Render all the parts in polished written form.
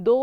2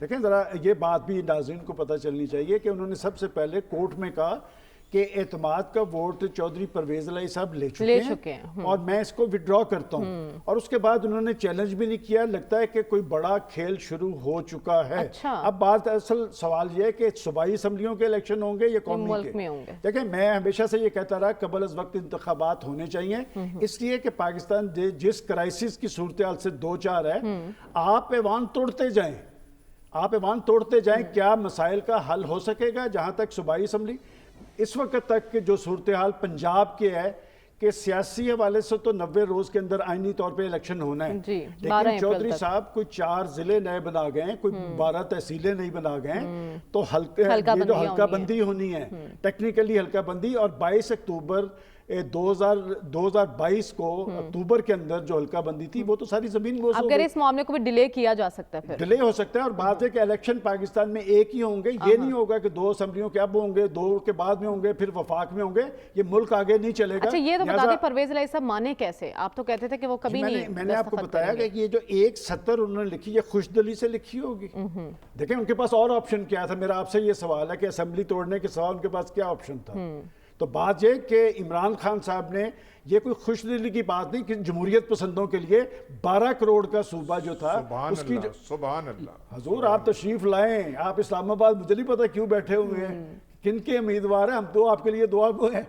دیکھیں ذرا یہ بات بھی ناظرین کو پتہ چلنی چاہیے کہ انہوں نے سب سے پہلے کورٹ میں کہا کہ اعتماد کا ووٹ چودھری پرویز الہی صاحب لے چکے ہیں اور میں اس کو وڈرا کرتا ہوں، اور اس کے بعد انہوں نے چیلنج بھی نہیں کیا. لگتا ہے کہ کوئی بڑا کھیل شروع ہو چکا ہے. اب بات اصل سوال یہ ہے کہ صوبائی اسمبلیوں کے الیکشن ہوں گے یا قومی کے. دیکھیں میں ہمیشہ سے یہ کہتا رہا قبل از وقت انتخابات ہونے چاہیے، اس لیے کہ پاکستان جس کرائسس کی صورتحال سے دو چار ہے، آپ ایوان توڑتے جائیں کیا مسائل کا حل ہو سکے گا. جہاں تک صوبائی اسمبلی اس وقت تک جو صورتحال پنجاب کے ہے کہ سیاسی حوالے سے تو 90 روز کے اندر آئینی طور پہ الیکشن ہونا ہے، لیکن چودھری صاحب کوئی 4 ضلع نئے بنا گئے ہیں، کوئی 12 تحصیلیں نہیں بنا گئے ہیں، تو حلقہ بندی ہونی ہے، ٹیکنیکلی حلقہ بندی. اور 22 اکتوبر 2022 کو اکتوبر کے اندر جو حلقہ بندی تھی وہ تو ساری زمین بوس ہو گئی. اس معاملے کو بھی ڈیلے کیا جا سکتا ہے، ڈیلے ہو سکتا ہے. اور بات ہے کہ الیکشن پاکستان میں ایک ہی ہوں گے، یہ نہیں ہوگا کہ 2 اسمبلیوں کے اب ہوں گے، 2 کے بعد میں ہوں گے، پھر وفاق میں ہوں گے. یہ ملک آگے نہیں چلے گا. اچھا یہ تو بتا دیں پرویز الہی صاحب مانے کیسے؟ آپ تو کہتے تھے کہ وہ کبھی نہیں. میں نے آپ کو بتایا کہ یہ جو 1 سطر انہوں نے لکھی یہ خوش دلی سے لکھی ہوگی. دیکھیں ان کے پاس اور آپشن کیا تھا. میرا آپ سے یہ سوال ہے کہ اسمبلی توڑنے کے سوا ان کے پاس کیا آپشن تھا. تو بات یہ کہ عمران خان صاحب نے یہ کوئی خوش دلی کی بات نہیں کہ جمہوریت پسندوں کے لیے 12 کروڑ کا صوبہ جو تھا اس کی سبحان اللہ حضور آپ تشریف لائیں. آپ اسلام آباد مجھے نہیں پتا کیوں بیٹھے ہوئے ہیں، کن کے امیدوار ہیں. ہم تو آپ کے لیے دعا گو ہیں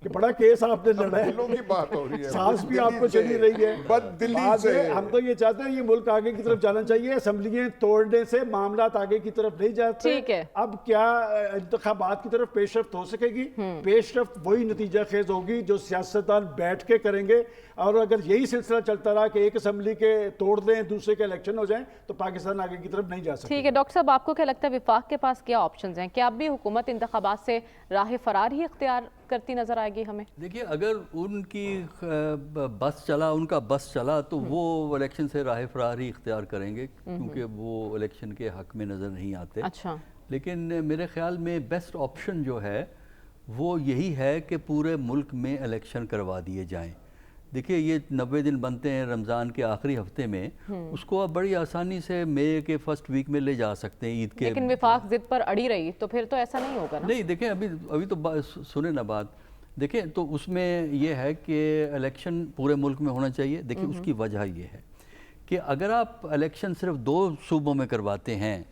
کہ بڑا کیس آپ نے لڑا ہے، کی بات ہو رہی ہے، سانس بھی آپ کو چلی رہی ہے. بد دلی سے ہم تو یہ چاہتے ہیں یہ ملک آگے کی طرف جانا چاہیے. اسمبلیاں توڑنے سے معاملات آگے کی طرف نہیں جاتے. اب کیا انتخابات کی طرف پیش رفت ہو سکے گی؟ پیش رفت وہی نتیجہ خیز ہوگی جو سیاستدان بیٹھ کے کریں گے. اور اگر یہی سلسلہ چلتا رہا کہ ایک اسمبلی کے توڑ دیں دوسرے کے الیکشن ہو جائیں تو پاکستان آگے کی طرف نہیں جا سکتا. ٹھیک ہے ڈاکٹر صاحب، آپ کو کیا لگتا ہے وفاق کے پاس کیا آپشنز ہیں؟ کیا اب بھی حکومت انتخابات سے راہ فرار ہی اختیار کرتی نظر آئے گی ہمیں؟ دیکھیے اگر ان کی ان کا بس چلا تو وہ الیکشن سے راہ فرار ہی اختیار کریں گے، کیونکہ وہ الیکشن کے حق میں نظر نہیں آتے. اچھا، لیکن میرے خیال میں بیسٹ آپشن جو ہے وہ یہی ہے کہ پورے ملک میں الیکشن کروا دیے جائیں. دیکھیے یہ 90 دن بنتے ہیں رمضان کے آخری ہفتے میں، اس کو آپ بڑی آسانی سے مئی کے فرسٹ ویک میں لے جا سکتے ہیں عید کے. لیکن وفاق ضد پر اڑی رہی تو پھر تو ایسا نہیں ہوگا نا. نہیں دیکھیں ابھی تو سنیں نا بات. دیکھیں تو اس میں یہ ہے کہ الیکشن پورے ملک میں ہونا چاہیے. دیکھیں اس کی وجہ یہ ہے کہ اگر آپ الیکشن صرف 2 صوبوں میں کرواتے ہیں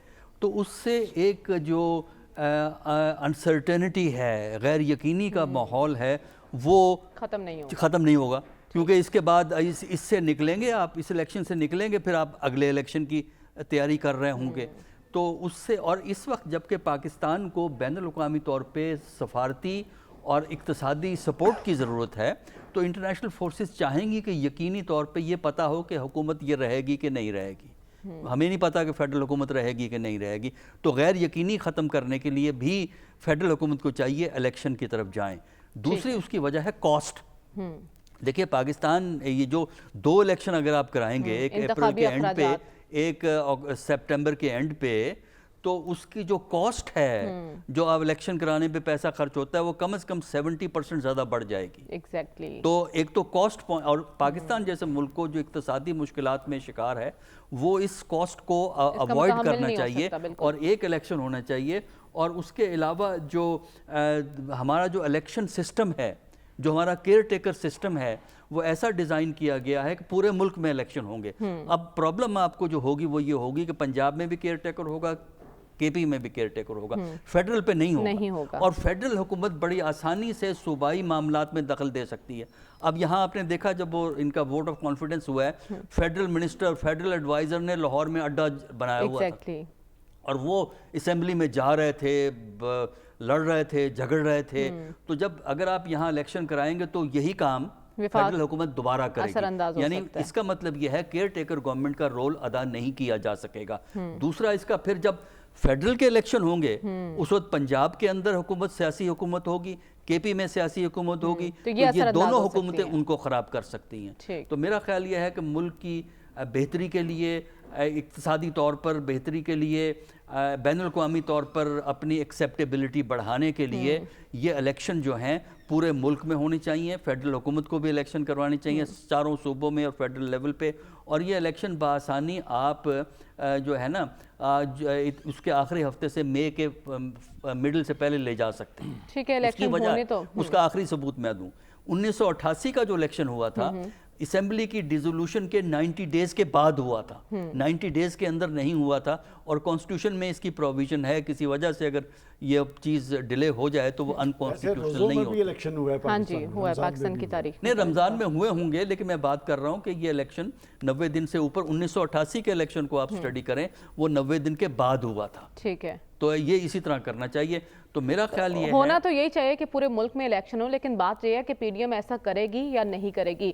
تو اس سے ایک جو انسرٹینٹی ہے، غیر یقینی کا ماحول ہے، وہ ختم نہیں ہوگا. کیونکہ اس کے بعد اس سے نکلیں گے آپ، اس الیکشن سے نکلیں گے، پھر آپ اگلے الیکشن کی تیاری کر رہے ہوں گے. تو اس سے، اور اس وقت جبکہ پاکستان کو بین الاقوامی طور پہ سفارتی اور اقتصادی سپورٹ کی ضرورت ہے، تو انٹرنیشنل فورسز چاہیں گی کہ یقینی طور پہ یہ پتہ ہو کہ حکومت یہ رہے گی کہ نہیں رہے گی. ہمیں نہیں پتا کہ فیڈرل حکومت رہے گی کہ نہیں رہے گی. تو غیر یقینی ختم کرنے کے لیے بھی فیڈرل حکومت کو چاہیے الیکشن کی طرف جائیں. دوسری اس کی وجہ ہے کاسٹ. دیکھیے پاکستان یہ جو 2 الیکشن اگر آپ کرائیں گے، ایک اپریل کے اینڈ پہ، ایک سپٹمبر کے اینڈ پہ، تو اس کی جو کاسٹ ہے جو آپ الیکشن کرانے پہ پیسہ خرچ ہوتا ہے وہ کم از کم 70% زیادہ بڑھ جائے گی. ایگزیکٹلی. تو ایک تو کاسٹ، اور پاکستان جیسے ملک کو جو اقتصادی مشکلات میں شکار ہے وہ اس کاسٹ کو اوائڈ کرنا چاہیے اور ایک الیکشن ہونا چاہیے. اور اس کے علاوہ جو ہمارا جو الیکشن سسٹم ہے، جو ہمارا کیئر ٹیکر سسٹم ہے، وہ ایسا ڈیزائن کیا گیا ہے کہ پورے ملک میں الیکشن ہوں گے. اب پرابلم آپ کو جو ہوگی وہ یہ ہوگی کہ پنجاب میں بھی کیئر ٹیکر ہوگا، کے پی میں بھی کیئر ٹیکر ہوگا، فیڈرل پہ نہیں ہوگا. اور فیڈرل حکومت بڑی آسانی سے صوبائی معاملات میں دخل دے سکتی ہے. اب یہاں آپ نے دیکھا جب وہ ان کا ووٹ آف کانفیڈنس ہوا ہے، فیڈرل منسٹر، فیڈرل ایڈوائزر نے لاہور میں اڈا بنایا ہوا تھا، اور وہ اسمبلی میں جا رہے تھے، لڑ رہے تھے، جھگڑ رہے تھے. تو جب اگر آپ یہاں الیکشن کرائیں گے تو یہی کام فیڈرل حکومت دوبارا کرے گی. یعنی اس کا مطلب یہ ہے کیئر ٹیکر گورنمنٹ کا رول ادا نہیں کیا جا سکے گا. دوسرا اس کا پھر جب فیڈرل کے الیکشن ہوں گے اس وقت پنجاب کے اندر حکومت سیاسی حکومت ہوگی، کے پی میں سیاسی حکومت ہوگی، تو یہ دونوں حکومتیں ان کو خراب کر سکتی ہیں. تو میرا خیال یہ ہے کہ ملک کی بہتری کے لیے، اقتصادی طور پر بہتری کے لیے، بین الاقوامی طور پر اپنی ایکسیپٹیبلٹی بڑھانے کے لیے یہ الیکشن جو ہیں پورے ملک میں ہونی چاہیے، فیڈرل حکومت کو بھی الیکشن کروانی چاہیے چاروں صوبوں میں اور فیڈرل لیول پہ، اور یہ الیکشن بآسانی آپ جو ہے نا اس کے آخری ہفتے سے مئی کے مڈل سے پہلے لے جا سکتے ہیں۔ ٹھیک ہے، الیکشن ہونے تو اس کا آخری ثبوت میں دوں، 1988 کا جو الیکشن ہوا تھا اسمبلی کی ڈیزولوشن کے 90 ڈیز کے بعد ہوا تھا، 90 ڈیز کے اندر نہیں ہوا تھا، اور کانسٹیٹیوشن میں اس کی پروویژن ہے کسی وجہ سے اگر یہ چیز ڈیلے ہو جائے تو وہ انکانسٹیٹیوشنل نہیں ہوتا۔ الیکشن ہوا ہے ہاں جی، ہوا ہے پاکستان کی تاریخ نہیں، رمضان میں ہوئے ہوں گے، لیکن میں بات کر رہا ہوں کہ یہ الیکشن 90 دن سے اوپر 1988 کے الیکشن کو آپ سٹڈی کریں، وہ 90 دن کے بعد ہوا تھا۔ ٹھیک ہے، تو یہ اسی طرح کرنا چاہیے۔ تو میرا خیال یہ ہے ہونا تو یہی چاہیے کہ پورے ملک میں الیکشن ہو، لیکن بات یہ ہے کہ پی ڈی ایم ایسا کرے گی یا نہیں کرے گی۔